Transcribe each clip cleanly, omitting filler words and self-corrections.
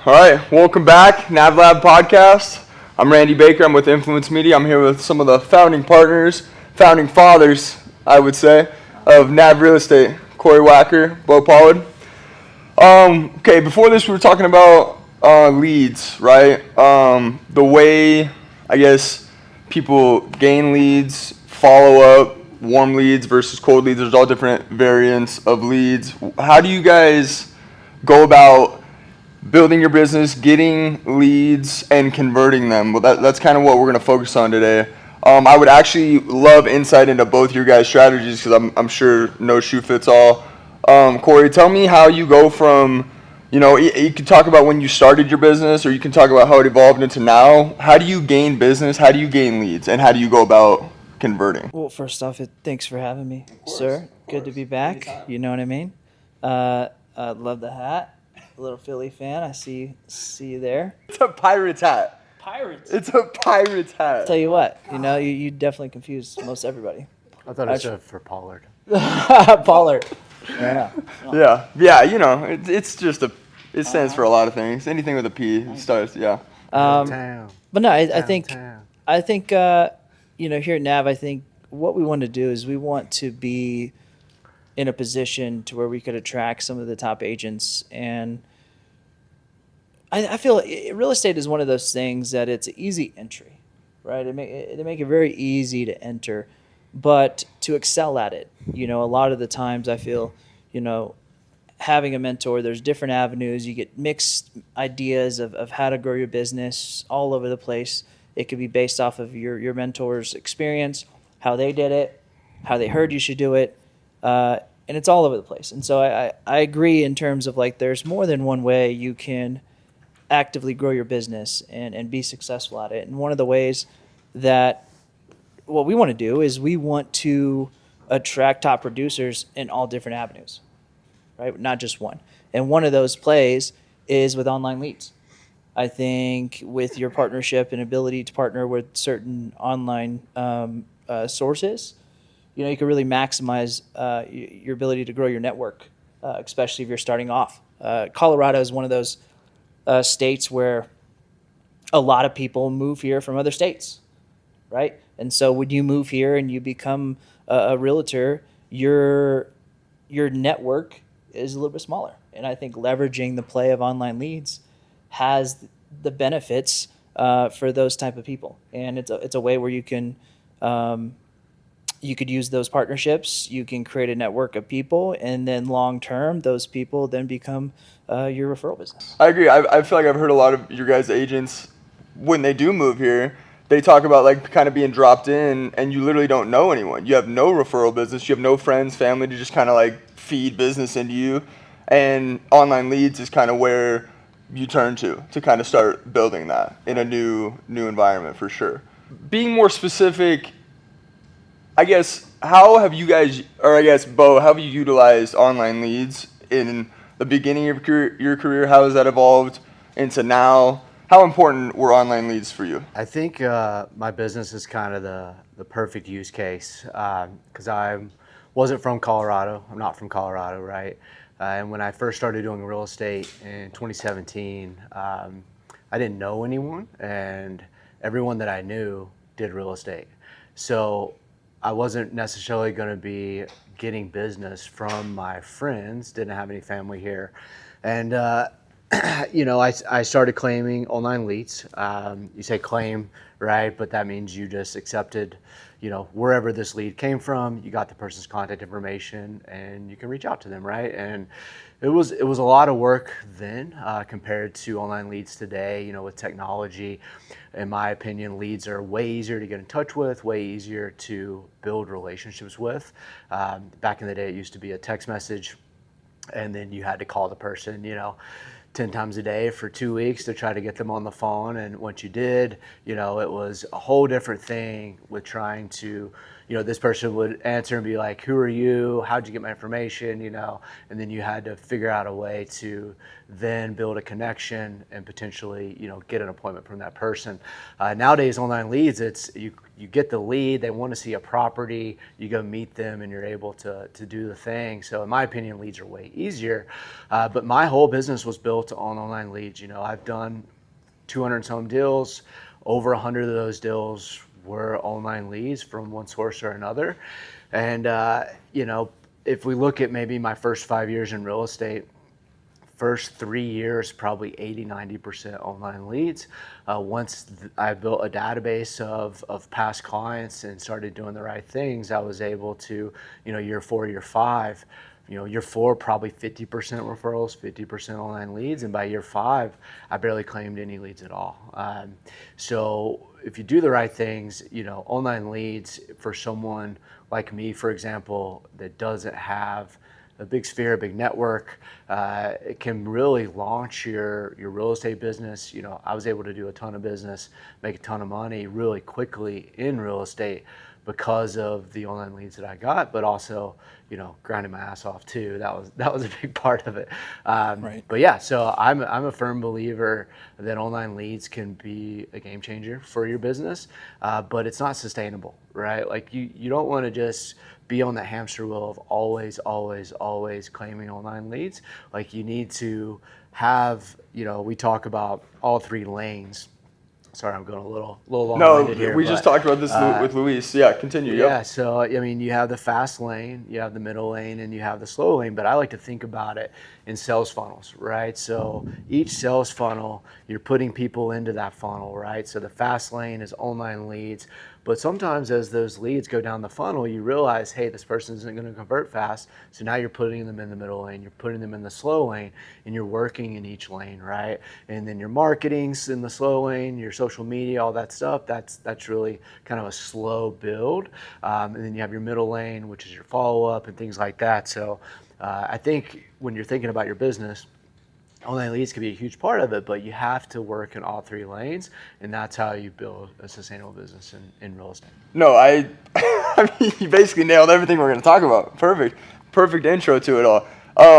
All right, welcome back, NAV Lab podcast. I'm Randy Baker. I'm with Influence Media. I'm here with some of the founding partners, founding fathers, I would say, of NAV Real Estate, Korey Wacker, Bo Pollard. Okay, before this we were talking about leads, right? The way, I guess, people gain leads, follow up, warm leads versus cold leads. There's all different variants of leads. How do you guys go about building your business, getting leads, and converting them? Well, that's kind of what we're going to focus on today. I would actually love insight into both your guys' strategies because I'm sure no shoe fits all. Korey, tell me how you go from, you can talk about when you started your business, or you can talk about how it evolved into now. How do you gain business? How do you gain leads? And how do you go about converting? Well, first off, thanks for having me, sir. Good to be back. You know what I mean? I love the hat. A little Philly fan. I see you there. It's a Pirates hat. Pirates. It's a Pirates hat. Tell you what, you definitely confused most everybody. I thought it stood for Pollard. Pollard. Yeah. Yeah. It's just it stands for a lot of things. Anything with a P starts. Yeah. But no, I think here at NAV, I think what we want to do is we want to be in a position to where we could attract some of the top agents. And I feel real estate is one of those things that it's an easy entry, right? They make it very easy to enter, but to excel at it, a lot of the times I feel, having a mentor, there's different avenues. You get mixed ideas of how to grow your business all over the place. It could be based off of your mentor's experience, how they did it, how they heard you should do it. And it's all over the place. And so I agree in terms of there's more than one way you can actively grow your business and be successful at it. And one of the ways that what we want to do is we want to attract top producers in all different avenues, right? Not just one. And one of those plays is with online leads. I think with your partnership and ability to partner with certain online sources, you can really maximize your ability to grow your network, especially if you're starting off. Colorado is one of those states where a lot of people move here from other states, right? And so when you move here and you become a realtor, your network is a little bit smaller. And I think leveraging the play of online leads has the benefits for those type of people. And it's a way where you can you could use those partnerships. You can create a network of people, and then long term, those people then become your referral business. I agree. I feel like I've heard a lot of your guys' agents, when they do move here, they talk about kind of being dropped in, and you literally don't know anyone. You have no referral business. You have no friends, family to just kind of feed business into you. And online leads is kind of where you turn to kind of start building that in a new environment for sure. Being more specific, I guess, how have you guys, or I guess, Bo, how have you utilized online leads in the beginning of your career? How has that evolved into now? How important were online leads for you? I think my business is kind of the perfect use case because I wasn't from Colorado. I'm not from Colorado, right? And when I first started doing real estate in 2017, I didn't know anyone, and everyone that I knew did real estate. So I wasn't necessarily going to be getting business from my friends, didn't have any family here. And, I started claiming online leads. You say claim, right? But that means you just accepted, wherever this lead came from, you got the person's contact information and you can reach out to them, right? And it was a lot of work then compared to online leads today, with technology. In my opinion, leads are way easier to get in touch with, way easier to build relationships with. Back in the day, it used to be a text message, and then you had to call the person, 10 times a day for 2 weeks to try to get them on the phone. And once you did, it was a whole different thing with trying to, this person would answer and be like, who are you? How'd you get my information? And then you had to figure out a way to then build a connection and potentially, get an appointment from that person. Nowadays, online leads, it's you get the lead, they want to see a property, you go meet them and you're able to do the thing. So in my opinion, leads are way easier. But my whole business was built on online leads. I've done 200 some deals. Over 100 of those deals were online leads from one source or another. And, if we look at maybe my first 5 years in real estate, first 3 years, probably 80-90% online leads. Once I built a database of past clients and started doing the right things, I was able to, year 4, year 5, year 4, probably 50% referrals, 50% online leads. And by year 5, I barely claimed any leads at all. So if you do the right things, online leads for someone like me, for example, that doesn't have a big sphere, a big network, it can really launch your real estate business. I was able to do a ton of business, make a ton of money really quickly in real estate because of the online leads that I got, but also, grinding my ass off too. That was a big part of it. Right. But yeah, so I'm a firm believer that online leads can be a game changer for your business, but it's not sustainable, right? Like you don't want to just be on that hamster wheel of always claiming online leads. Like you need to have, we talk about all 3 lanes. Sorry, I'm going a little long-winded here. We just talked about this with Luis. Yeah, continue. Yeah, Yep. so you have the fast lane, you have the middle lane, and you have the slow lane. But I like to think about it in sales funnels, right? So each sales funnel, you're putting people into that funnel, right? So the fast lane is online leads. But sometimes as those leads go down the funnel, you realize, hey, this person isn't going to convert fast. So now you're putting them in the middle lane, you're putting them in the slow lane, and you're working in each lane, right? And then your marketing's in the slow lane, your social media, all that stuff, that's really kind of a slow build. And then you have your middle lane, which is your follow-up and things like that. So I think when you're thinking about your business, online leads can be a huge part of it, but you have to work in all 3 lanes, and that's how you build a sustainable business in real estate. No, I mean, you basically nailed everything we're going to talk about. Perfect intro to it all.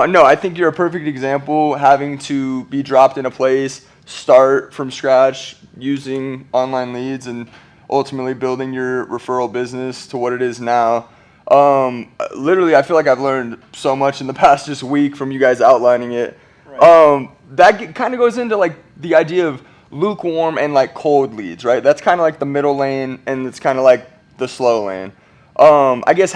No, I think you're a perfect example, having to be dropped in a place, start from scratch using online leads, and ultimately building your referral business to what it is now. Literally, I feel like I've learned so much in the past just week from you guys outlining it. Right. That kind of goes into like the idea of lukewarm and like cold leads, right? That's kind of like the middle lane, and it's kind of like the slow lane. I guess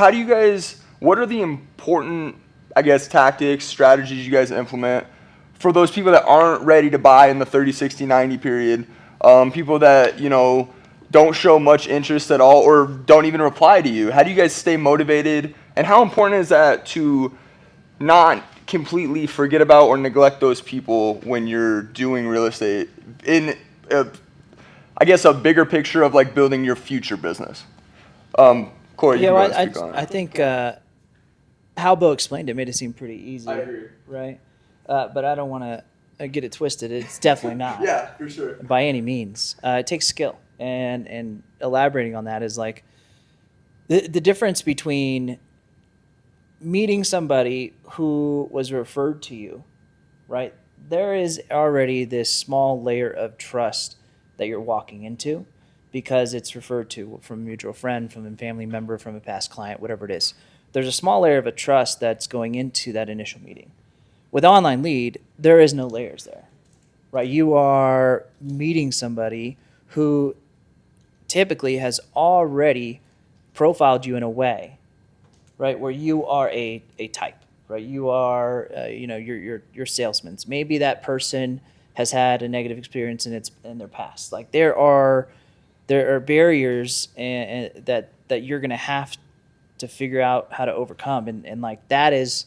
what are the important, tactics, strategies you guys implement for those people that aren't ready to buy in the 30, 60, 90 period? People that, don't show much interest at all or don't even reply to you. How do you guys stay motivated? And how important is that to not completely forget about or neglect those people when you're doing real estate in a bigger picture of like building your future business? Korey, you can speak on it. I think how Bo explained it made it seem pretty easy. I agree. Right? But I don't want to get it twisted. It's definitely not. Yeah, for sure. By any means. It takes skill. And elaborating on that is like the difference between meeting somebody who was referred to you, right? There is already this small layer of trust that you're walking into because it's referred to from a mutual friend, from a family member, from a past client, whatever it is. There's a small layer of a trust that's going into that initial meeting. With online lead, there is no layers there, right? You are meeting somebody who typically has already profiled you in a way, right, where you are a type, right? You are, you're salesmen. Maybe that person has had a negative experience in their past. Like there are barriers that you're gonna have to figure out how to overcome, and like that is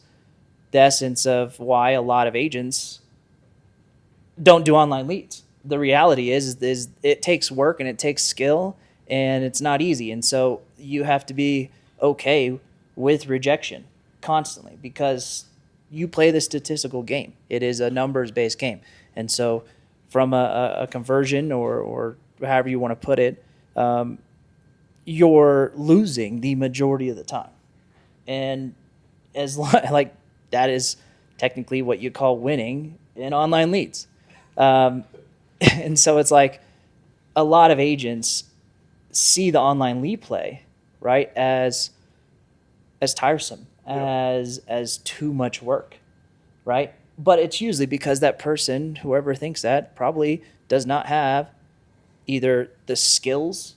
the essence of why a lot of agents don't do online leads. The reality is it takes work and it takes skill and it's not easy. And so you have to be okay with rejection constantly because you play the statistical game. It is a numbers-based game. And so from a conversion or however you want to put it, you're losing the majority of the time. And like that is technically what you call winning in online leads. And so it's like a lot of agents see the online lead play, right, as tiresome, as too much work, right? But it's usually because that person, whoever thinks that, probably does not have either the skills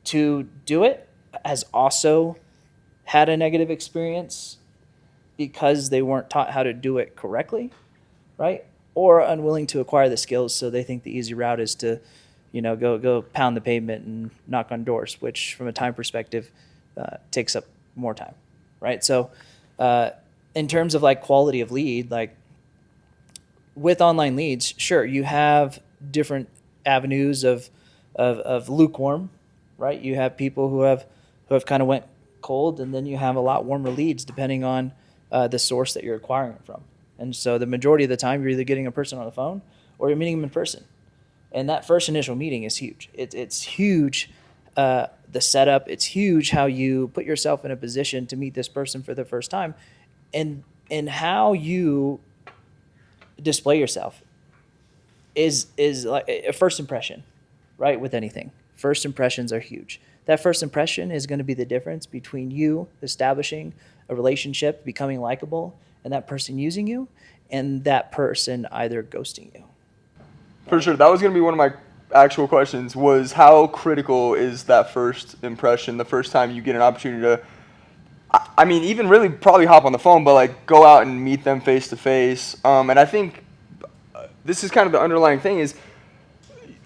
to do it, has also had a negative experience because they weren't taught how to do it correctly, right? Or unwilling to acquire the skills, so they think the easy route is to, go pound the pavement and knock on doors, which from a time perspective takes up more time, right? So in terms of like quality of lead, like with online leads, sure, you have different avenues of lukewarm, right? You have people who have kind of went cold, and then you have a lot warmer leads depending on the source that you're acquiring it from. And so the majority of the time, you're either getting a person on the phone or you're meeting them in person. And that first initial meeting is huge. It's huge, the setup. It's huge how you put yourself in a position to meet this person for the first time, and how you display yourself is like a first impression, right? With anything, first impressions are huge. That first impression is going to be the difference between you establishing a relationship, becoming likable, and that person using you, and that person either ghosting you. For sure. That was going to be one of my actual questions, was how critical is that first impression, the first time you get an opportunity to, I mean, even really probably hop on the phone, but like go out and meet them face to face. And I think this is kind of the underlying thing is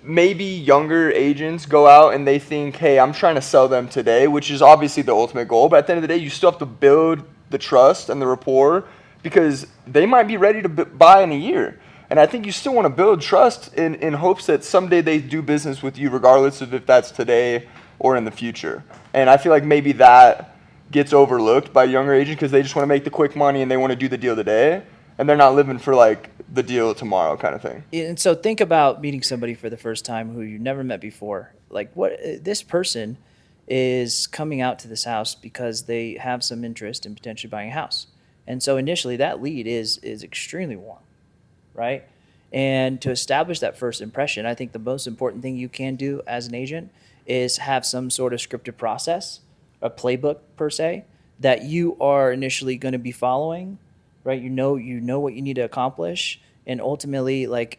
maybe younger agents go out and they think, hey, I'm trying to sell them today, which is obviously the ultimate goal. But at the end of the day, you still have to build the trust and the rapport because they might be ready to buy in a year. And I think you still want to build trust in hopes that someday they do business with you, regardless of if that's today or in the future. And I feel like maybe that gets overlooked by younger agents because they just want to make the quick money and they want to do the deal today. And they're not living for like the deal tomorrow kind of thing. And so think about meeting somebody for the first time who you've never met before. Like this person is coming out to this house because they have some interest in potentially buying a house. And so initially that lead is extremely warm, right? And to establish that first impression, I think the most important thing you can do as an agent is have some sort of scripted process, a playbook per se, that you are initially going to be following, right? You know what you need to accomplish, and ultimately, like,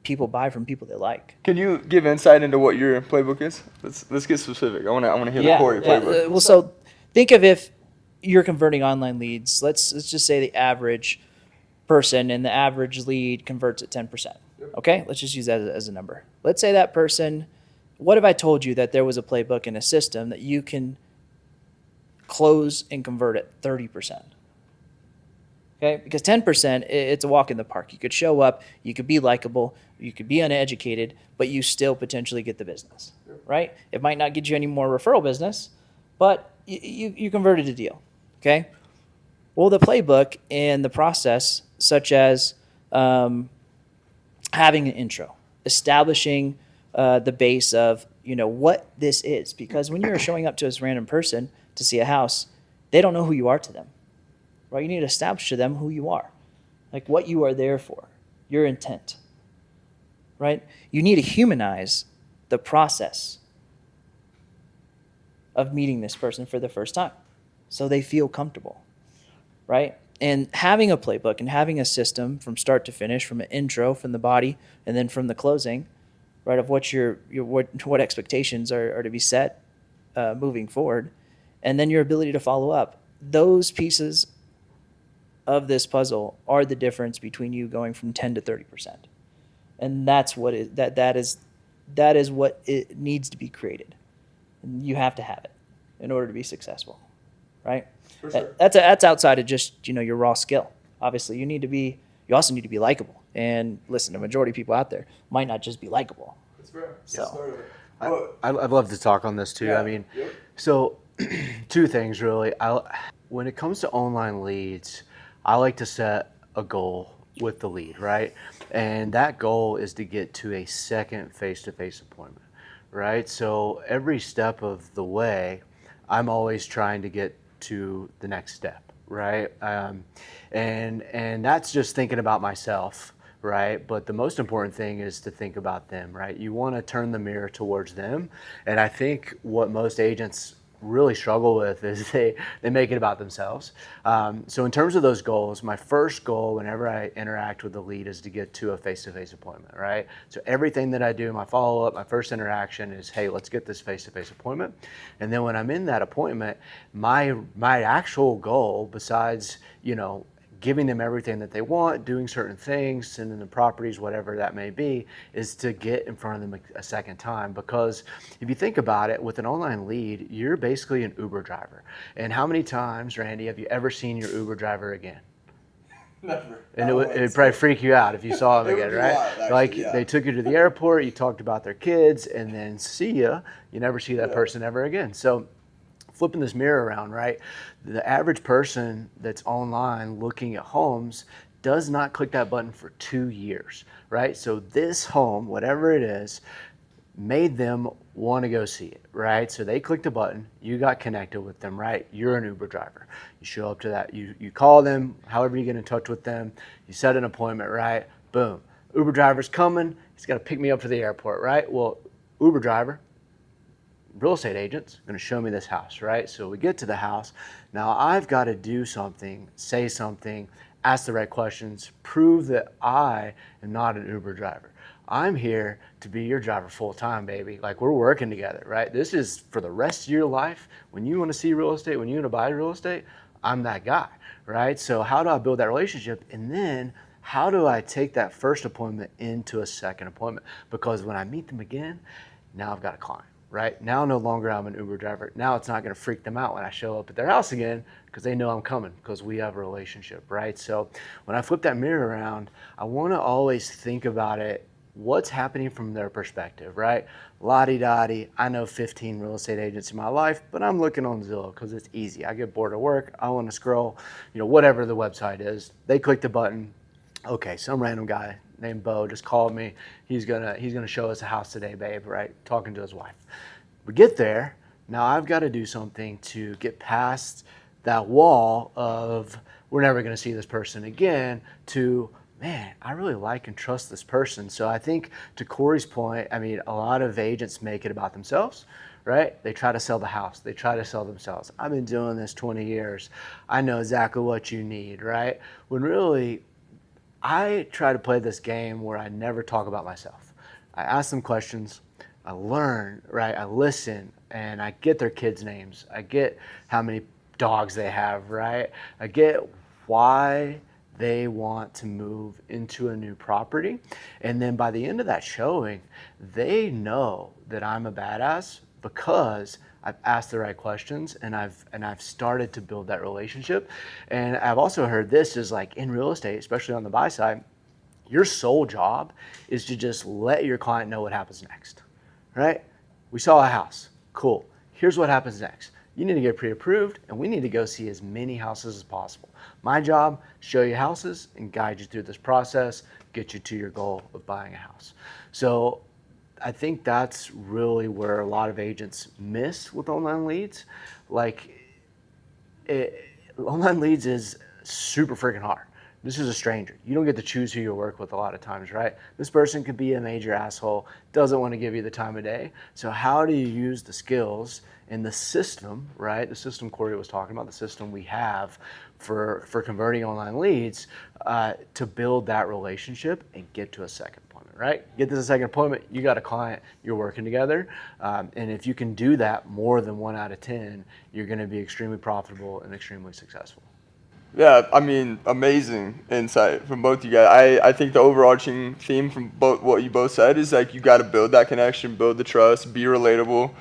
people buy from people they like. Can you give insight into what your playbook is? Let's get specific. I want to hear the Korey playbook. Well, so think of if you're converting online leads. Let's just say the average person and the average lead converts at 10%. Okay, let's just use that as a number. Let's say that person. What if I told you that there was a playbook and a system that you can close and convert at 30%? Okay, because 10%, it's a walk in the park. You could show up, you could be likable, you could be uneducated, but you still potentially get the business, right? It might not get you any more referral business, but you converted a deal, okay? Well, the playbook and the process, such as having an intro, establishing the base of, what this is. Because when you're showing up to this random person to see a house, they don't know who you are to them. Right? You need to establish to them who you are, like what you are there for, your intent, right? You need to humanize the process of meeting this person for the first time so they feel comfortable, right? And having a playbook and having a system from start to finish, from an intro, from the body, and then from the closing, right, of what what expectations are to be set moving forward, and then your ability to follow up. Those pieces of this puzzle are the difference between you going from 10 to 30%. And that's what that is what it needs to be created. And you have to have it in order to be successful, right? For sure. That's outside of just, your raw skill. Obviously, you also need to be likable. And listen, the majority of people out there might not just be likable. That's fair. So I'd love to talk on this too. Yeah. I mean, so two things really. When it comes to online leads, I like to set a goal with the lead, right? And that goal is to get to a second face-to-face appointment, right? So every step of the way, I'm always trying to get to the next step, right? And that's just thinking about myself, right? But the most important thing is to think about them, right? You want to turn the mirror towards them. And I think what most agents really struggle with is they make it about themselves. So in terms of those goals, my first goal whenever I interact with the lead is to get to a face-to-face appointment, right? So everything that I do, my follow-up, my first interaction is, hey, let's get this face-to-face appointment. And then when I'm in that appointment, my actual goal, besides, giving them everything that they want, doing certain things, sending them properties, whatever that may be, is to get in front of them a second time. Because if you think about it, with an online lead, you're basically an Uber driver. And how many times, Randy, have you ever seen your Uber driver again? Never. And it'd probably freak you out if you saw them again, right? Wild, actually, like yeah. They took you to the airport, you talked about their kids, and then see ya. You never see that person ever again. So flipping this mirror around, right? The average person that's online looking at homes does not click that button for 2 years, right? So this home, whatever it is, made them want to go see it, right? So they clicked a button, you got connected with them, right? You're an Uber driver. You show up to that, you call them, however you get in touch with them, you set an appointment, right? Boom. Uber driver's coming, he's got to pick me up to the airport, right? Well, Uber driver, real estate agent's going to show me this house, right? So we get to the house. Now I've got to do something, say something, ask the right questions, prove that I am not an Uber driver. I'm here to be your driver full time, baby. Like, we're working together, right? This is for the rest of your life. When you want to see real estate, when you want to buy real estate, I'm that guy, right? So how do I build that relationship? And then how do I take that first appointment into a second appointment? Because when I meet them again, now I've got a client. Right? Now no longer I'm an Uber driver. Now it's not going to freak them out when I show up at their house again because they know I'm coming because we have a relationship, right? So when I flip that mirror around, I want to always think about it, what's happening from their perspective, right? La-di-da-di, I know 15 real estate agents in my life, but I'm looking on Zillow because it's easy. I get bored at work. I want to scroll, whatever the website is. They click the button. Okay, some random guy named Bo just called me. He's gonna show us a house today, babe, right? Talking to his wife. We get there. Now I've got to do something to get past that wall of we're never gonna see this person again to, man, I really like and trust this person. So I think to Korey's point, a lot of agents make it about themselves, right? They try to sell the house. They try to sell themselves. I've been doing this 20 years. I know exactly what you need, right? When really, I try to play this game where I never talk about myself. I ask them questions, I learn, right? I listen, and I get their kids' names. I get how many dogs they have, right? I get why they want to move into a new property. And then by the end of that showing, they know that I'm a badass because I've asked the right questions and I've started to build that relationship. And I've also heard this is like in real estate, especially on the buy side, your sole job is to just let your client know what happens next, right? We saw a house, cool. Here's what happens next. You need to get pre-approved and we need to go see as many houses as possible. My job, show you houses and guide you through this process, get you to your goal of buying a house. So I think that's really where a lot of agents miss with online leads. Online leads is super freaking hard. This is a stranger. You don't get to choose who you work with a lot of times, right? This person could be a major asshole, doesn't want to give you the time of day. So how do you use the skills in the system, right? The system Korey was talking about, the system we have for converting online leads to build that relationship and get to a second appointment, right? Get to the second appointment, you got a client, you're working together. And if you can do that more than 1 out of 10, you're going to be extremely profitable and extremely successful. Yeah, amazing insight from both you guys. I think the overarching theme from both what you both said is like you got to build that connection, build the trust, be relatable,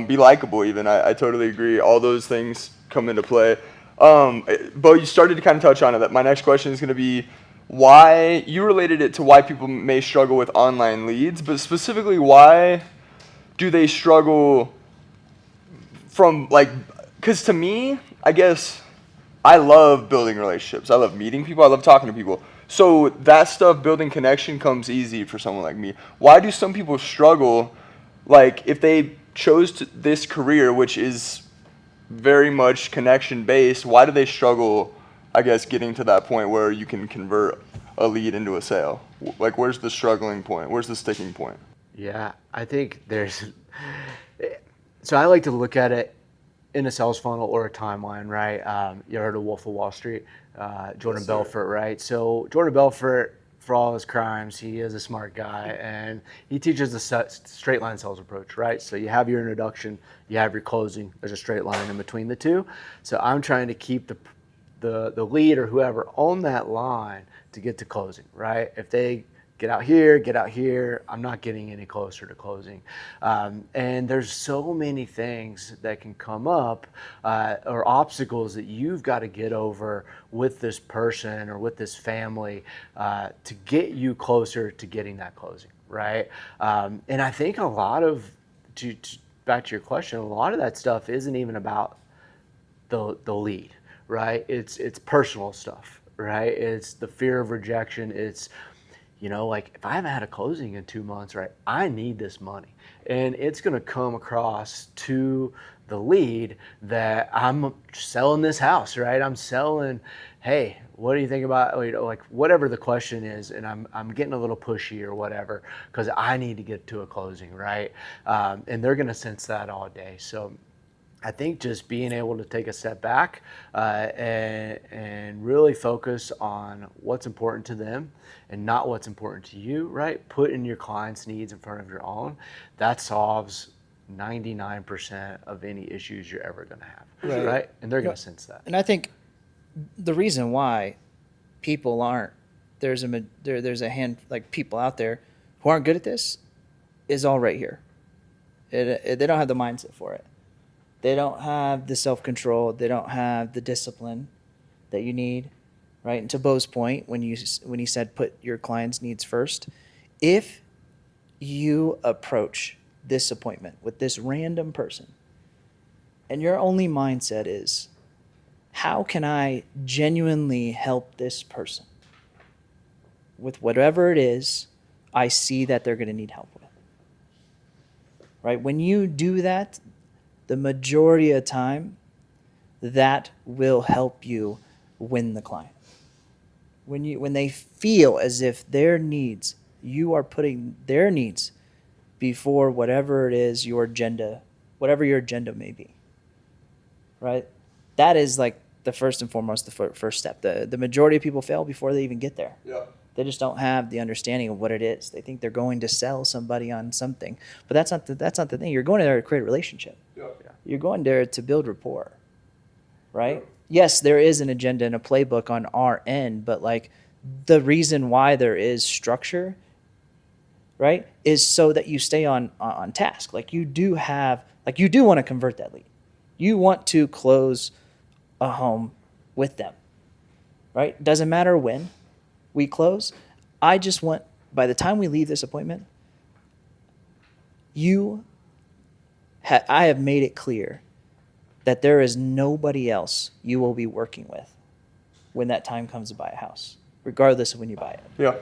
be likable even. I totally agree. All those things come into play. Bo, you started to kind of touch on it. That my next question is going to be why you related it to why people may struggle with online leads, but specifically why do they struggle from because to me, I guess I love building relationships. I love meeting people. I love talking to people. So that stuff, building connection, comes easy for someone like me. Why do some people struggle like if they chose this career, which is very much connection based, why do they struggle, I guess, getting to that point where you can convert a lead into a sale? Like, where's the struggling point? Where's the sticking point? Yeah, I think there's. So I like to look at it in a sales funnel or a timeline, right? You heard of Wolf of Wall Street, Jordan Yes, sir. Belfort, right? So Jordan Belfort, for all his crimes, he is a smart guy, and he teaches the straight line sales approach, right? So you have your introduction, you have your closing. There's a straight line in between the two. So I'm trying to keep the lead or whoever on that line to get to closing, right? If they get out here, I'm not getting any closer to closing. And there's so many things that can come up or obstacles that you've got to get over with this person or with this family to get you closer to getting that closing, right? And I think a lot of, back to your question, a lot of that stuff isn't even about the lead, right? It's personal stuff, right? It's the fear of rejection. It's, like if I haven't had a closing in 2 months, right, I need this money. And it's going to come across to the lead that I'm selling this house, right? I'm selling, hey, what do you think about, like whatever the question is, and I'm getting a little pushy or whatever, because I need to get to a closing, right? And they're going to sense that all day. So I think just being able to take a step back and really focus on what's important to them and not what's important to you, right? Putting your client's needs in front of your own, that solves 99% of any issues you're ever going to have, right? And they're going to sense that. And I think the reason why people aren't, there's a hand, like people out there who aren't good at this is all right here. They don't have the mindset for it. They don't have the self-control. They don't have the discipline that you need, right? And to Bo's point, when he said put your client's needs first, if you approach this appointment with this random person and your only mindset is, how can I genuinely help this person with whatever it is I see that they're going to need help with, right? When you do that, the majority of the time, that will help you win the client. When they feel as if their needs, you are putting their needs before whatever it is your agenda, whatever your agenda may be, right? That is like the first and foremost, the first step. The majority of people fail before they even get there. Yeah. They just don't have the understanding of what it is. They think they're going to sell somebody on something, but that's not the thing. You're going there to create a relationship. Yeah. You're going there to build rapport, right? Yes, there is an agenda and a playbook on our end, but like the reason why there is structure, right, is so that you stay on task. Like you do want to convert that lead. You want to close a home with them, right? Doesn't matter when we close. I just want, by the time we leave this appointment, I have made it clear that there is nobody else you will be working with when that time comes to buy a house, regardless of when you buy it. Yeah.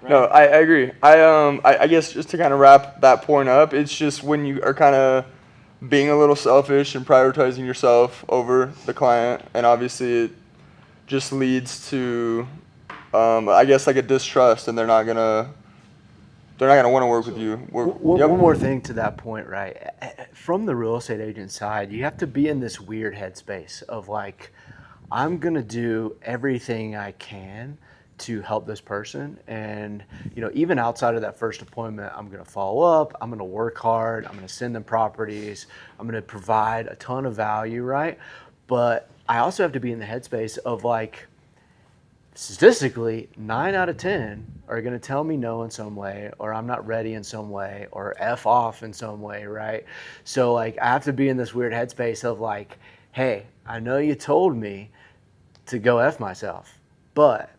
Right. No, I agree. I guess just to kind of wrap that point up, it's just when you are kind of being a little selfish and prioritizing yourself over the client, and obviously it just leads to, I guess, like a distrust, and they're not gonna want to work with you. One more thing to that point, right? From the real estate agent side, you have to be in this weird headspace of like, I'm gonna do everything I can to help this person, and even outside of that first appointment, I'm gonna follow up, I'm gonna work hard, I'm gonna send them properties, I'm gonna provide a ton of value, right? But I also have to be in the headspace of like, statistically, 9 out of 10 are going to tell me no in some way, or I'm not ready in some way, or F off in some way, right? So like, I have to be in this weird headspace of like, hey, I know you told me to go F myself, but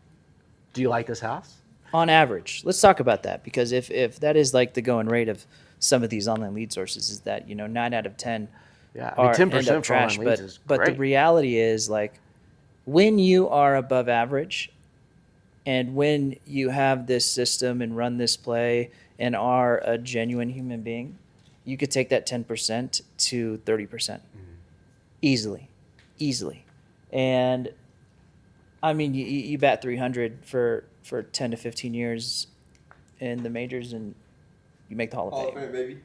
do you like this house? On average, let's talk about that, because if that is like the going rate of some of these online lead sources, is that 9 out of 10 yeah, I mean, 10% end up for online trash, leads is but the great. reality is like, when you are above average and when you have this system and run this play and are a genuine human being, you could take that 10% to 30% easily. And I mean, you bat 300 for 10 to 15 years in the majors, and you make the Hall of Fame. baby.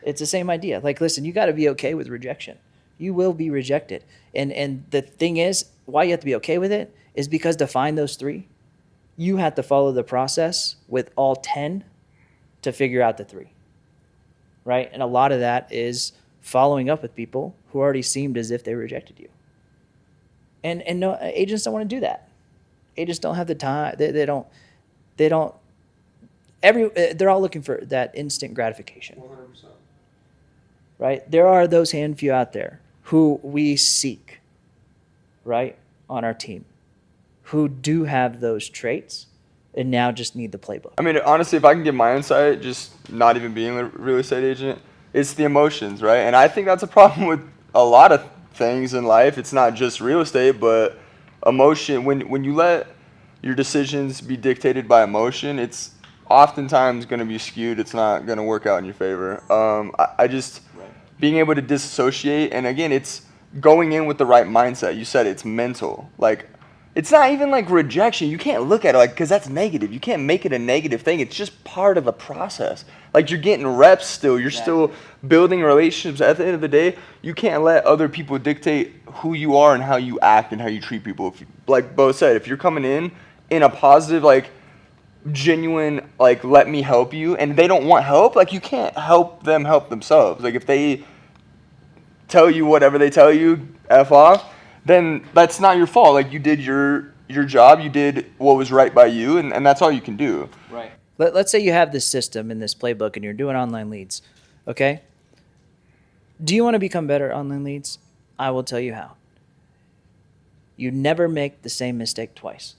It's the same idea. Like, listen, you got to be okay with rejection. You will be rejected. And the thing is, why you have to be okay with it is because to find those 3, you have to follow the process with all 10 to figure out the 3. Right? And a lot of that is following up with people who already seemed as if they rejected you. And no, agents don't want to do that. Agents don't have the time. They don't. They're all looking for that instant gratification. 100%. Right? There are those few out there who we seek, right, on our team, who do have those traits and now just need the playbook. I mean, honestly, if I can give my insight, just not even being a real estate agent, it's the emotions, right? And I think that's a problem with a lot of things in life. It's not just real estate, but emotion. When you let your decisions be dictated by emotion, it's oftentimes going to be skewed. It's not going to work out in your favor. I just being able to disassociate, and again, it's going in with the right mindset. You said it's mental. Like, it's not even like rejection. You can't look at it like, because that's negative. You can't make it a negative thing. It's just part of the process. Like, you're getting reps still. You're still building relationships. At the end of the day, you can't let other people dictate who you are and how you act and how you treat people. If you, like Bo said, if you're coming in a positive, like, genuine, like, let me help you, and they don't want help, like, you can't help them help themselves. Like, if they tell you whatever they tell you, F off, then that's not your fault. Like, you did your job, you did what was right by you, and that's all you can do. Right. Let's say you have this system in this playbook and you're doing online leads, okay? Do you want to become better at online leads? I will tell you how. You never make the same mistake twice.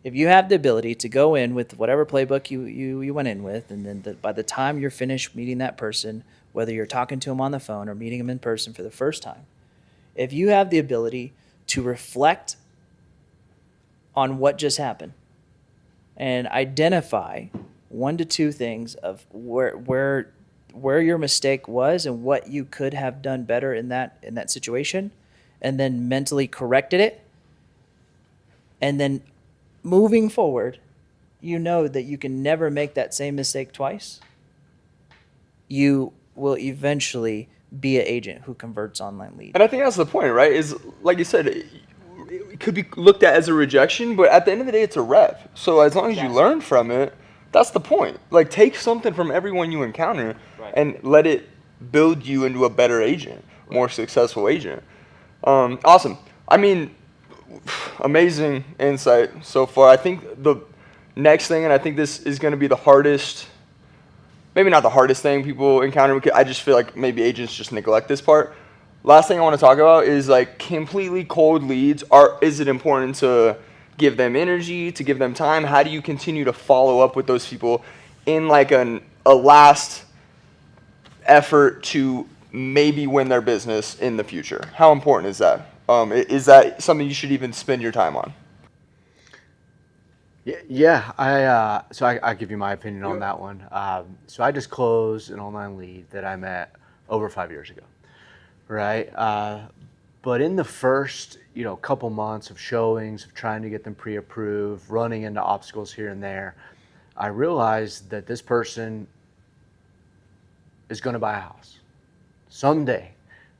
If you have the ability to go in with whatever playbook you went in with, and then by the time you're finished meeting that person, whether you're talking to them on the phone or meeting them in person for the first time, if you have the ability to reflect on what just happened and identify 1 to 2 things of where your mistake was and what you could have done better in that situation, and then mentally corrected it, and then moving forward, you know that you can never make that same mistake twice. You will eventually be an agent who converts online leads. And I think that's the point, right? Is, like you said, it could be looked at as a rejection, but at the end of the day, it's a rep. So as long as you learn from it, that's the point. Like, take something from everyone you encounter and let it build you into a better agent, more successful agent. Awesome. I mean, amazing insight so far. I think the next thing, and I think this is going to be the hardest, maybe not the hardest thing people encounter, I just feel like maybe agents just neglect this part. Last thing I want to talk about is, like, completely cold leads. Is it important to give them energy, to give them time? How do you continue to follow up with those people in, like, a last effort to maybe win their business in the future? How important is that? Is that something you should even spend your time on? Yeah. I give you my opinion on that one. So I just closed an online lead that I met over 5 years ago, right? But in the first, couple months of showings, of trying to get them pre-approved, running into obstacles here and there, I realized that this person is going to buy a house. Someday,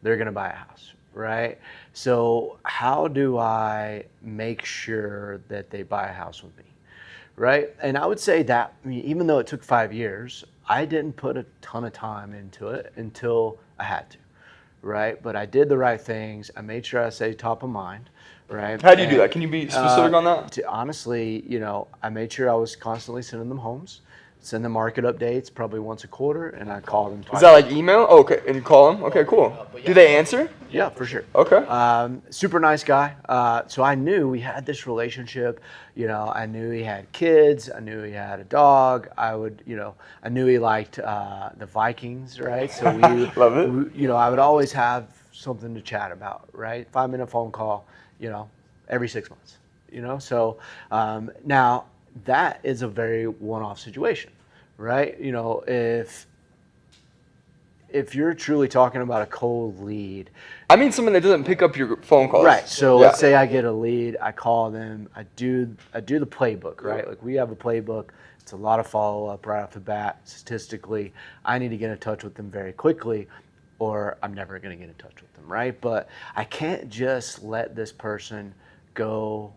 they're going to buy a house, right? So how do I make sure that they buy a house with me, right? And I would say that, even though it took 5 years, I didn't put a ton of time into it until I had to, right? But I did the right things. I made sure I stayed top of mind, right? How do you do that? Can you be specific on that? Honestly, I made sure I was constantly sending them homes, send them market updates probably once a quarter, and I call them twice. Is that like email? Oh, okay, and you call them? Okay, cool. Do they answer? Yeah, for sure. Okay. Super nice guy. So I knew we had this relationship. I knew he had kids. I knew he had a dog. I knew he liked the Vikings, right? So Love it. I would always have something to chat about, right? 5-minute phone call, every 6 months, So now that is a very one-off situation, right? If if you're truly talking about a cold lead, I mean someone that doesn't pick up your phone calls. right? So Yeah. let's say I get a lead, I call them, I do the playbook, right? Like we have a playbook. It's a lot of follow up right off the bat. Statistically, I need to get in touch with them very quickly, or I'm never going to get in touch with them, right? But I can't just let this person go.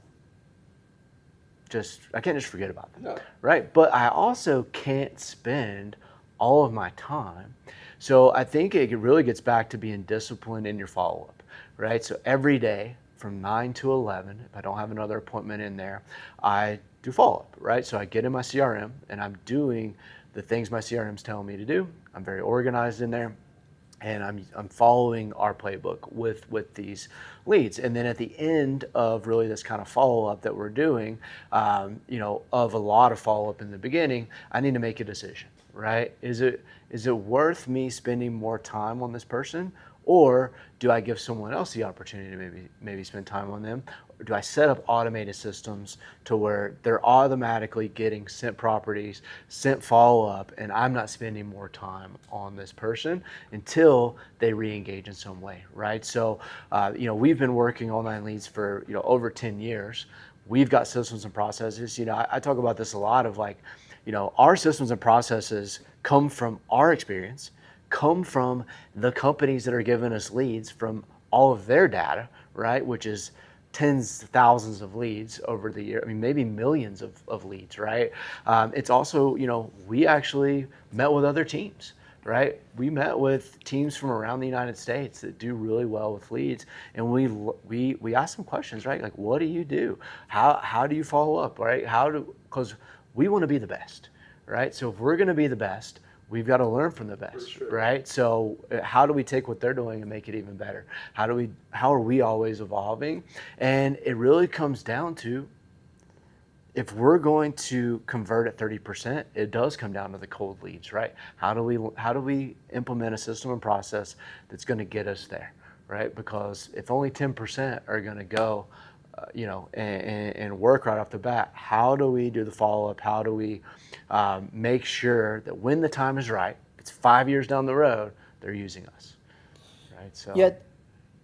I can't just forget about them, right? But I also can't spend all of my time. So I think it really gets back to being disciplined in your follow-up, right? So every day from 9 to 11, if I don't have another appointment in there, I do follow-up, right? So I get in my CRM and I'm doing the things my CRM's telling me to do. I'm very organized in there. And I'm following our playbook with these leads. And then at the end of really this kind of follow-up that we're doing, of a lot of follow-up in the beginning, I need to make a decision, right? Is it worth me spending more time on this person? Or do I give someone else the opportunity to maybe spend time on them? Or do I set up automated systems to where they're automatically getting sent properties, sent follow-up, and I'm not spending more time on this person until they re-engage in some way, right? So, we've been working online leads for, over 10 years. We've got systems and processes. I talk about this a lot of our systems and processes come from our experience, come from the companies that are giving us leads from all of their data, right? Which is tens of thousands of leads over the year. I mean, maybe millions of leads, right? It's also, we actually met with other teams, right? We met with teams from around the United States that do really well with leads. And we asked them questions, right? Like, what do you do? How do you follow up, right? Because we want to be the best, right? So if we're going to be the best, we've got to learn from the best, right? So how do we take what they're doing and make it even better? How are we always evolving? And it really comes down to, if we're going to convert at 30%, it does come down to the cold leads, right? How do we implement a system and process that's going to get us there, right? Because if only 10% are going to go, and work right off the bat, how do we do the follow-up? How do we make sure that when the time is right, it's 5 years down the road, they're using us, right? So Yeah,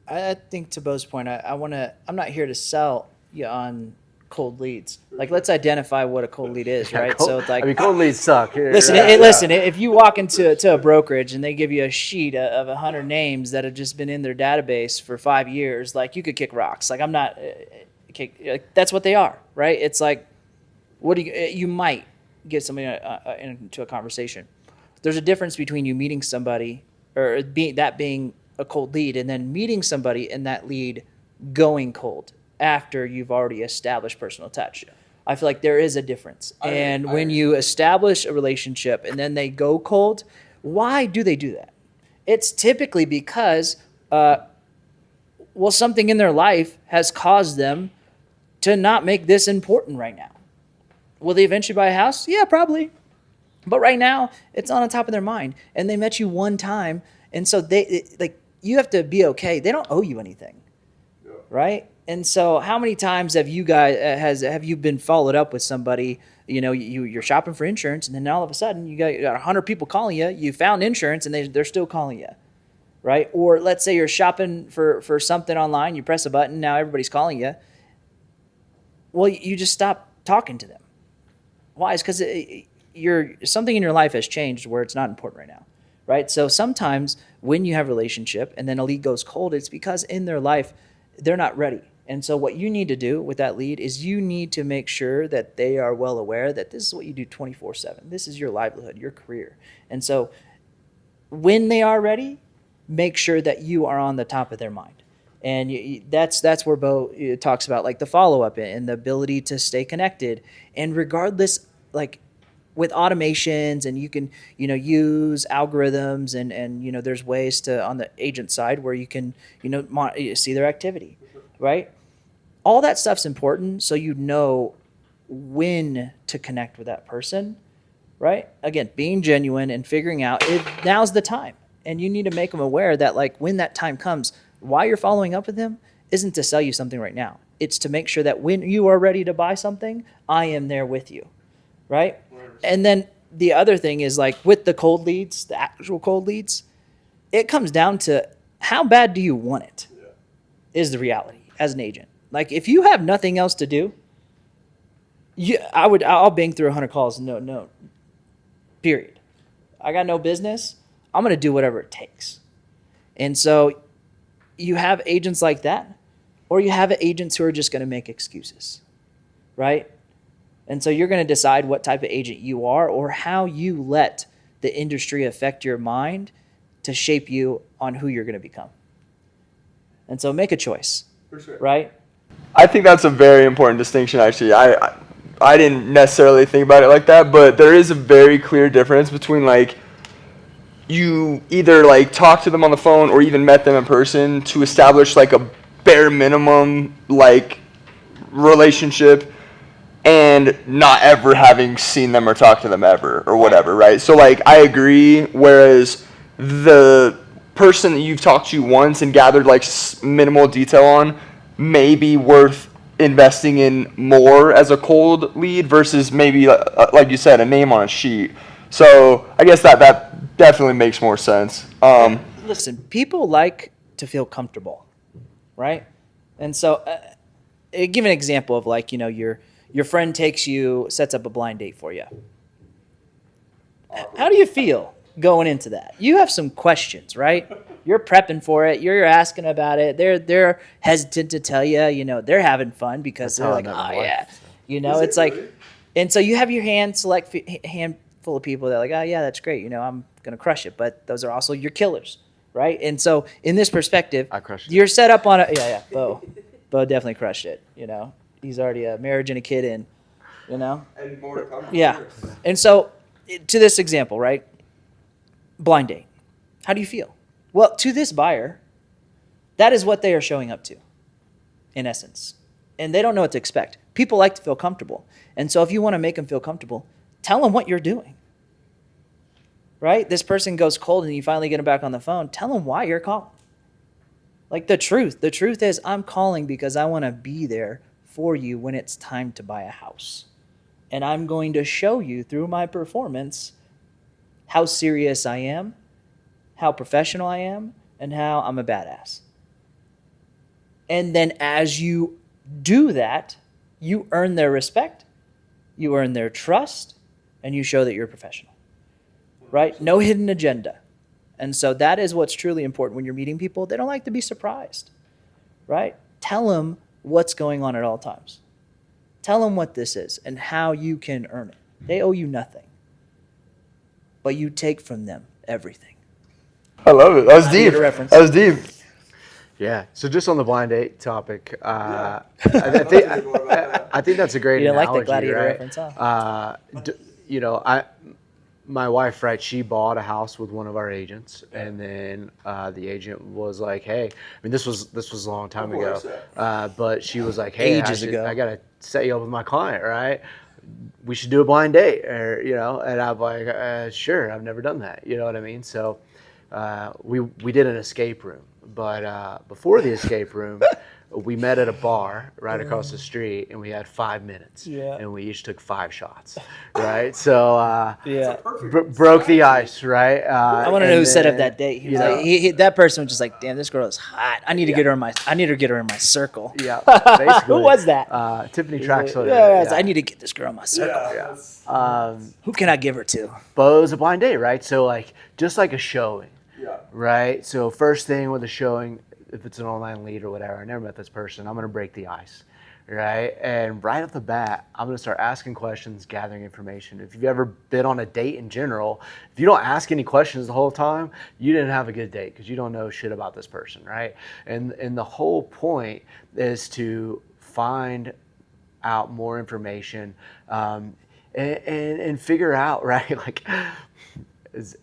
I think to Bo's point, I'm not here to sell you on cold leads. Like, let's identify what a cold lead is, right? So it's like, cold leads suck. listen, listen. If you walk into a brokerage and they give you a sheet of 100 names that have just been in their database for 5 years, like, you could kick rocks. Like, I'm not. That's what they are, right? It's like, you might get somebody into a conversation. There's a difference between you meeting somebody or being a cold lead, and then meeting somebody and that lead going cold after you've already established personal touch. I feel like there is a difference. When you establish a relationship and then they go cold, why do they do that? It's typically because, something in their life has caused them to not make this important right now. Will they eventually buy a house? Yeah, probably. But right now, it's on the top of their mind. And they met you one time, and so you have to be okay. They don't owe you anything, right? And so, how many times have you guys have you been followed up with somebody? You're shopping for insurance, and then all of a sudden you got 100 people calling you. You found insurance, and they're still calling you, right? Or let's say you're shopping for something online. You press a button, now everybody's calling you. Well, you just stop talking to them. Why? It's because something in your life has changed where it's not important right now, right? So sometimes when you have a relationship and then a lead goes cold, it's because in their life they're not ready. And so what you need to do with that lead is you need to make sure that they are well aware that this is what you do 24/7. This is your livelihood, your career. And so when they are ready, make sure that you are on the top of their mind. And that's where Bo talks about, like, the follow-up and the ability to stay connected. And regardless, like, with automations, and you can, use algorithms, and there's ways to, on the agent side, where you can, see their activity, right? All that stuff's important, so you know when to connect with that person, right? Again, being genuine and figuring out now's the time. And you need to make them aware that, like, when that time comes, why you're following up with them isn't to sell you something right now. It's to make sure that when you are ready to buy something, I am there with you, right? And then the other thing is, like, with the cold leads, the actual cold leads, it comes down to how bad do you want it is the reality as an agent. Like if you have nothing else to do, I'll bang through 100 calls. No, period. I got no business. I'm going to do whatever it takes. And so you have agents like that, or you have agents who are just going to make excuses, right? And so you're going to decide what type of agent you are or how you let the industry affect your mind to shape you on who you're going to become. And so make a choice, For sure. right? I think that's a very important distinction, actually. I didn't necessarily think about it like that, but there is a very clear difference between, like, you either, like, talk to them on the phone or even met them in person to establish, like, a bare minimum, like, relationship and not ever having seen them or talked to them ever or whatever, right? So, like, I agree, whereas the person that you've talked to once and gathered, like, minimal detail on may be worth investing in more as a cold lead versus maybe, like you said, a name on a sheet. So I guess that definitely makes more sense. Listen, people like to feel comfortable, right? And so give an example of, like, you know, your friend sets up a blind date for you. How do you feel going into that? You have some questions, right? You're prepping for it. You're asking about it. They're hesitant to tell you. You know, they're having fun because they're like, oh yeah, you know, it's like, and so you have your handful of people that are like, oh yeah, that's great. You know, I'm gonna crush it. But those are also your killers, right? And so in this perspective, I crushed it. you're set up on Bo definitely crushed it. You know, he's already a marriage and a kid in. You know, And more to come. yeah. And so to this example, right? Blind date. How do you feel? Well, to this buyer, that is what they are showing up to, in essence. And they don't know what to expect. People like to feel comfortable. And so if you want to make them feel comfortable, tell them what you're doing. Right? This person goes cold and you finally get them back on the phone. Tell them why you're calling. Like the truth. The truth is, I'm calling because I want to be there for you when it's time to buy a house. And I'm going to show you through my performance how serious I am, how professional I am, and how I'm a badass. And then as you do that, you earn their respect, you earn their trust, and you show that you're professional, right? No hidden agenda. And so that is what's truly important when you're meeting people. They don't like to be surprised, right? Tell them what's going on at all times. Tell them what this is and how you can earn it. They owe you nothing, but you take from them everything. I love it. That was deep. Gladiator reference. That was deep. Yeah. So just on the blind date topic, I think that's a great You didn't like analogy, the gladiator right? reference, huh? You know, my wife, right? She bought a house with one of our agents, and then the agent was like, "Hey," I mean, this was a long time ago, but she was like, "Hey, Ages ago. I gotta set you up with my client, right? We should do a blind date," or you know, and I'm like, "Sure, I've never done that." You know what I mean? So we did an escape room, but before the escape room, we met at a bar right across the street, and we had 5 minutes, and we each took 5 shots, right? So broke the ice, right? I want to know who set up that date. He was like, that person was just like, "Damn, this girl is hot. I need to get her in my circle." Yeah, basically. Who was that? Tiffany Traxler. Yes, I need to get this girl in my circle. Yeah. Who can I give her to? But it was a blind date, right? So like, just like a showing, right? So first thing with a showing, if it's an online lead or whatever, I never met this person, I'm going to break the ice, right? And right off the bat, I'm going to start asking questions, gathering information. If you've ever been on a date in general, if you don't ask any questions the whole time, you didn't have a good date because you don't know shit about this person, right? And the whole point is to find out more information and figure out, right? Like, as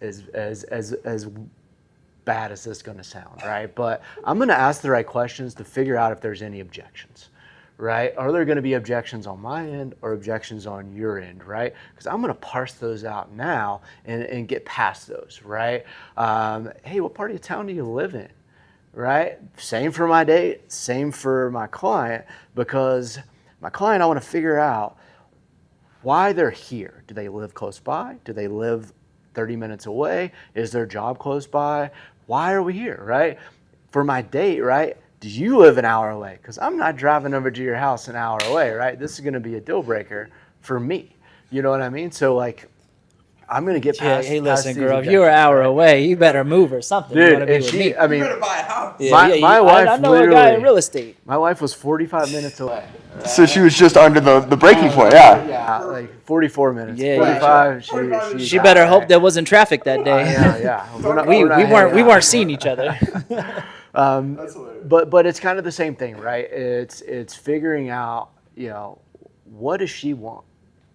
bad as this is going to sound, right? But I'm going to ask the right questions to figure out if there's any objections, right? Are there going to be objections on my end or objections on your end, right? Because I'm going to parse those out now and get past those, right? Hey, what part of town do you live in, right? Same for my date, same for my client, because my client, I want to figure out why they're here. Do they live close by? Do they live 30 minutes away? Is their job close by? Why are we here, right? For my date, right? Do you live an hour away? Because I'm not driving over to your house an hour away, right? This is going to be a deal breaker for me. You know what I mean? So like, I'm going to get past. Hey, past listen, these girl, if you're an objections, hour right? away, you better move or something. You Dude, want to be and with she, me. I mean, You better buy a house. Yeah, my I wife know a guy in literally- real estate. my wife was 45 minutes away. So she was just under the breaking point. Yeah. Yeah, like 44 minutes. Yeah, 45. She better hope there wasn't traffic that day. Yeah. We're not- we we're not hanging weren't out. seeing each other. That's hilarious. But it's kind of the same thing, right? It's figuring out, what does she want?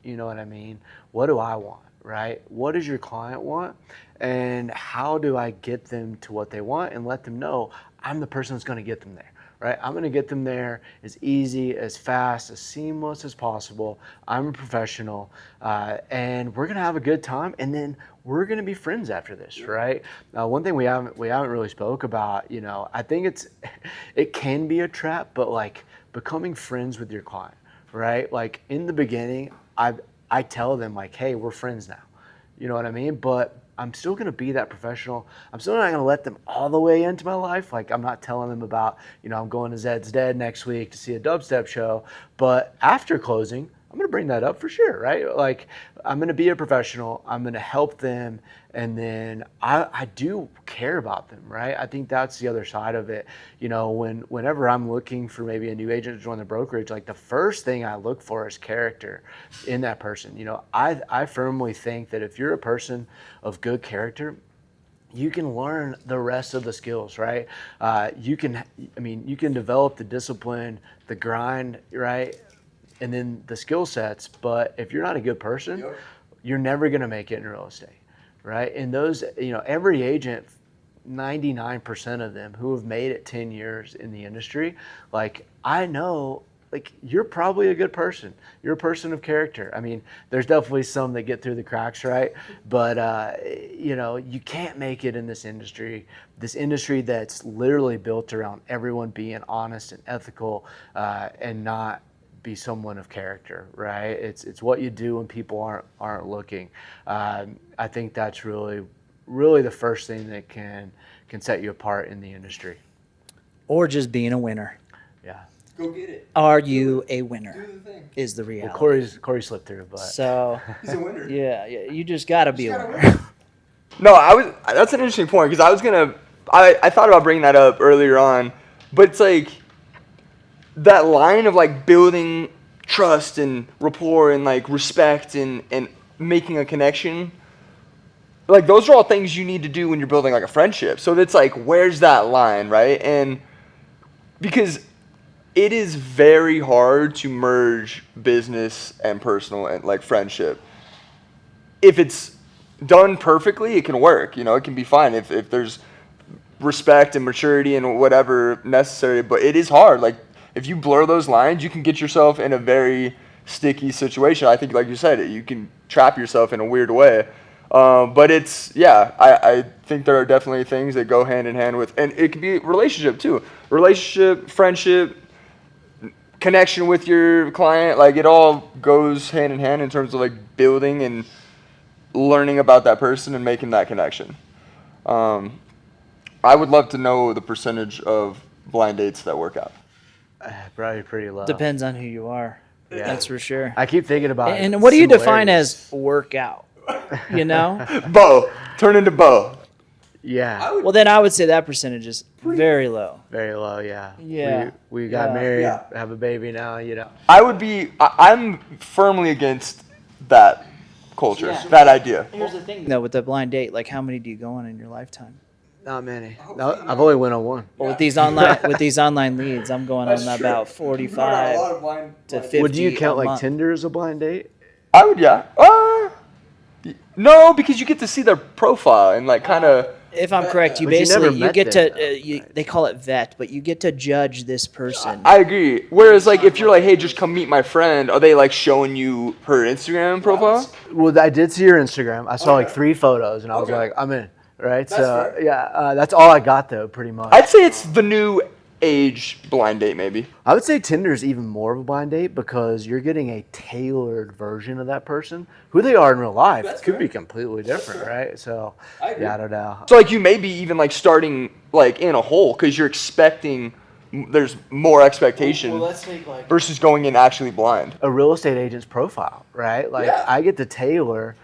You know what I mean? What do I want, right? What does your client want? And how do I get them to what they want and let them know I'm the person that's going to get them there, right? I'm going to get them there as easy, as fast, as seamless as possible. I'm a professional, and we're going to have a good time, and then we're going to be friends after this, right? One thing we haven't really spoke about, I think it can be a trap, but like becoming friends with your client, right? Like in the beginning, I tell them like, hey, we're friends now. You know what I mean? But I'm still going to be that professional. I'm still not going to let them all the way into my life. Like I'm not telling them about, I'm going to Zed's Dead next week to see a dubstep show. But after closing, I'm going to bring that up for sure, right? Like I'm going to be a professional. I'm going to help them. And then I do care about them, right? I think that's the other side of it. Whenever I'm looking for maybe a new agent to join the brokerage, like the first thing I look for is character in that person. I firmly think that if you're a person of good character, you can learn the rest of the skills, right? You can develop the discipline, the grind, right? And then the skill sets. But if you're not a good person, you're never going to make it in real estate, right? And those, every agent, 99% of them who have made it 10 years in the industry, like I know, like you're probably a good person. You're a person of character. I mean, there's definitely some that get through the cracks, right? But, you can't make it in this industry that's literally built around everyone being honest and ethical and not be someone of character, right? It's what you do when people aren't looking. I think that's really the first thing that can set you apart in the industry. Or just being a winner. Yeah. Go get it. Are you a winner? Do the thing. Is the reality. Well, Korey slipped through, but So He's a winner. yeah, you just gotta be a gotta winner. No, that's an interesting point because I thought about bringing that up earlier on, but it's like that line of like building trust and rapport and like respect and making a connection. Like those are all things you need to do when you're building like a friendship. So it's like, where's that line, right? And because it is very hard to merge business and personal and like friendship. If it's done perfectly, it can work. It can be fine if there's respect and maturity and whatever necessary. But it is hard. Like if you blur those lines, you can get yourself in a very sticky situation. I think, like you said, you can trap yourself in a weird way. But I think there are definitely things that go hand in hand with, and it can be relationship too. Relationship, friendship, connection with your client, like it all goes hand in hand in terms of like building and learning about that person and making that connection. I would love to know the percentage of blind dates that work out. probably pretty low. Depends on who you are. Yeah. That's for sure. I keep thinking about it. And what do you define as workout? Bo, turn into Bo. Yeah, Well, then I would say that percentage is very low. very low. Yeah. Yeah. We got Yeah. married, Yeah. have a baby now. I'm firmly against that culture, Yeah. that idea. Here's the thing, though, with the blind date, like how many do you go on in your lifetime? Not many. No, I've only went on one. Well, with these online leads, I'm going on about 45 to 50. Would you count a like month. Tinder as a blind date? I would, yeah. No, because you get to see their profile and like kind of. If I'm correct, you But you never basically you met get them, to they call it vet, but you get to judge this person. I agree. Whereas like if you're like, hey, just come meet my friend, are they like showing you her Instagram profile? Well, I did see your Instagram. I saw like 3 photos, and I was like, I'm in. Right. That's fair. That's all I got though, pretty much. I'd say it's the new age blind date maybe? I would say Tinder is even more of a blind date because you're getting a tailored version of that person. Who they are in real life could be completely different, right? So, I don't know. So like you may be even like starting like in a hole because you're expecting there's more expectation let's take like versus going in actually blind. A real estate agent's profile, right? Like I get to tailor,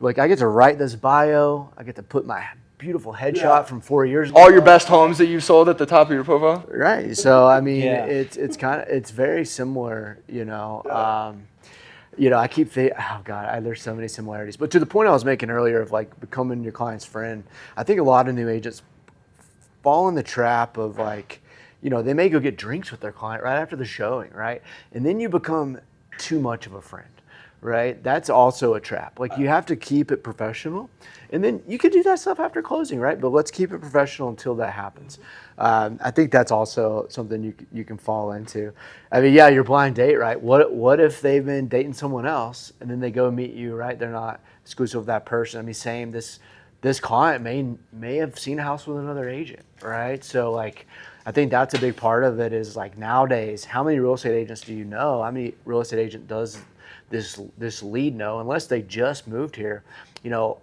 like I get to write this bio. I get to put my beautiful headshot from 4 years ago. All your best homes that you've sold at the top of your profile. Right. So I mean, Yeah. it's very similar, you know. I keep thinking, oh God, there's so many similarities. But to the point I was making earlier of like becoming your client's friend, I think a lot of new agents fall in the trap of like, they may go get drinks with their client right after the showing, right? And then you become too much of a friend. Right? That's also a trap. Like you have to keep it professional, and then you can do that stuff after closing, right? But let's keep it professional until that happens. I think that's also something you can fall into. I mean, yeah, your blind date, right? What if they've been dating someone else and then they go meet you, right? They're not exclusive with that person. I mean, same. This client may have seen a house with another agent, right? So like, I think that's a big part of it. Is like nowadays, how many real estate agents do you know? How many real estate agent does this lead know, unless they just moved here? I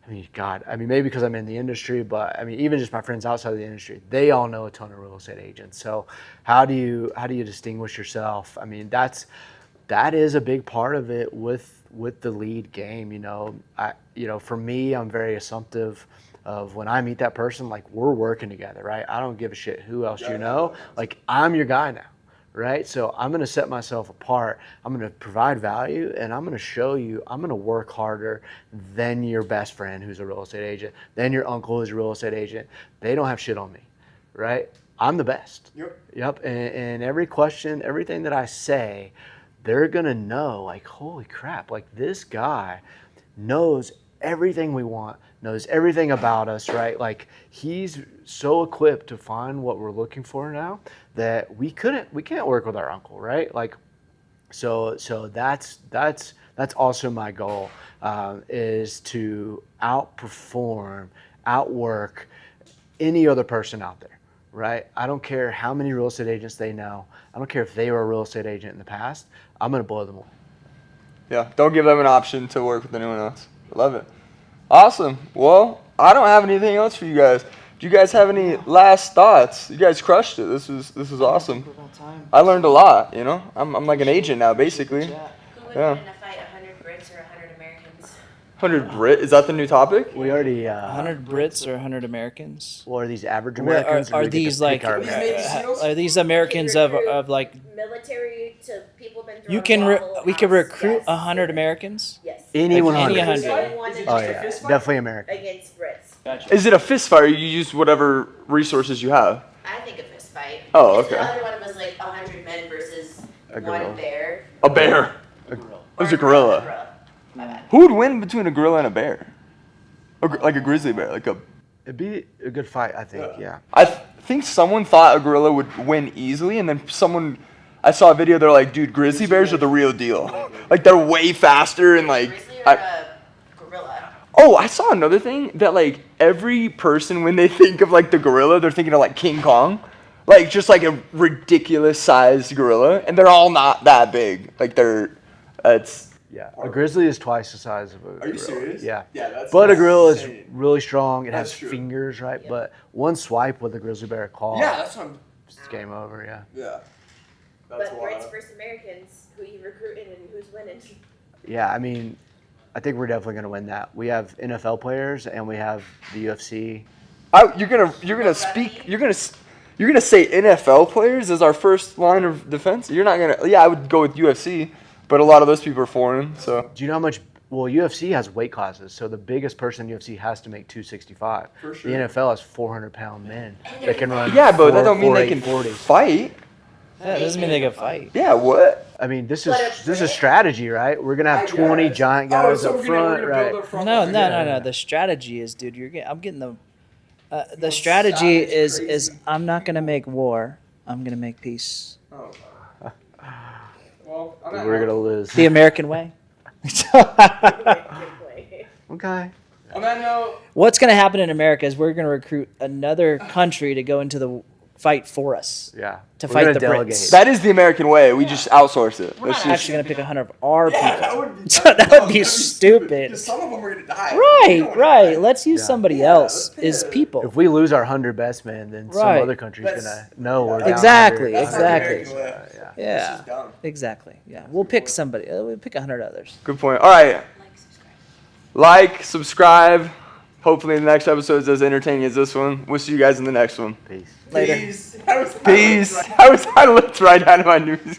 mean, God, I mean, maybe because I'm in the industry, but I mean, even just my friends outside of the industry, they all know a ton of real estate agents. So how do you distinguish yourself? I mean, that is a big part of it with the lead game. For me, I'm very assumptive of when I meet that person, like we're working together, right? I don't give a shit who else you know. Like I'm your guy now. Right? So I'm going to set myself apart. I'm going to provide value, and I'm going to show you, I'm going to work harder than your best friend who's a real estate agent, than your uncle who's a real estate agent. They don't have shit on me, right? I'm the best. Yep. And every question, everything that I say, they're going to know, like, holy crap, like this guy knows everything we want, knows everything about us, right? Like he's so equipped to find what we're looking for now that we can't work with our uncle, right? Like, so that's also my goal, is to outperform, outwork any other person out there, right? I don't care how many real estate agents they know. I don't care if they were a real estate agent in the past. I'm going to blow them away. Yeah, don't give them an option to work with anyone else. Love it. Awesome. Well, I don't have anything else for you guys. Do you guys have any last thoughts? You guys crushed it. This was awesome. I learned a lot. I'm like an agent now, basically. Who would Yeah. win in a fight, 100 Brits or 100 Americans? 100 Brit. Is that the new topic? We already 100 Brits or 100 Americans? Or are these average Are, Americans? are these like are these Americans of like Military to people been through you a can Waffle we could House, recruit yes. 100 Americans? Yes. Any 100? Any 100. Oh yeah, definitely American. Against Brits. Is it a fist fight or you use whatever resources you have? I think a fist fight. Oh, Because okay. the other one was like 100 men versus A gorilla. one bear. A bear. A gorilla. It was a gorilla. My bad. Who would win between a gorilla and a bear? Like a grizzly bear, like a. It'd be a good fight, I think. Yeah. I think someone thought a gorilla would win easily, and then I saw a video. They're like, dude, grizzly bears are the real deal. Like they're way faster and like. Grizzly or a gorilla? Oh, I saw another thing that like every person when they think of like the gorilla, they're thinking of like King Kong, like just like a ridiculous sized gorilla, and they're all not that big. Like it's. Yeah. A grizzly is twice the size of a gorilla. Are you serious? Yeah. Yeah, that's But a gorilla is insane. really strong. It That's has true. fingers, right? But one swipe with a grizzly bear claw. Yeah, that's what I'm. It's game over. Yeah. Yeah. But Brits versus Americans, who you recruiting and who's winning? Yeah. I mean, I think we're definitely gonna win that. We have NFL players and we have the UFC. You're gonna speak. You're gonna say NFL players as our first line of defense. You're not gonna. Yeah, I would go with UFC, but a lot of those people are foreign. So Do you know how much? Well, UFC has weight classes, so the biggest person in UFC has to make 265. For sure. The NFL has 400-pound men that can run. yeah, but that don't mean 4, they can 40. fight. Yeah, it doesn't mean they can fight. Yeah, what? I mean, this But is a strategy, right? We're gonna have 20 giant guys up front, right? No. The strategy is, dude, I'm getting the strategy is I'm not gonna make war. I'm gonna make peace. Well, We're gonna lose. The American way. Okay. On that note, What's gonna happen in America is we're gonna recruit another country to go into the fight for us. Yeah. To We're fight gonna the delegate. Brits. That is the American way. We just outsource it. We're That's not just, actually going to pick 100 of our people. That would be, That would be stupid. Some of them are going to die. Right. Let's use Yeah. somebody else as If people. we lose our 100 best men, then some Right. other country's That's- gonna know we're down Exactly, 100. That's not the exactly. American way. Yeah. It's Yeah. just dumb. Exactly. Yeah. We'll pick somebody. We'll pick 100 others. good point. All right. Like, subscribe. Hopefully the next episode is as entertaining as this one. We'll see you guys in the next one. Peace. Later. Peace. Peace. I was trying to look right out of my news.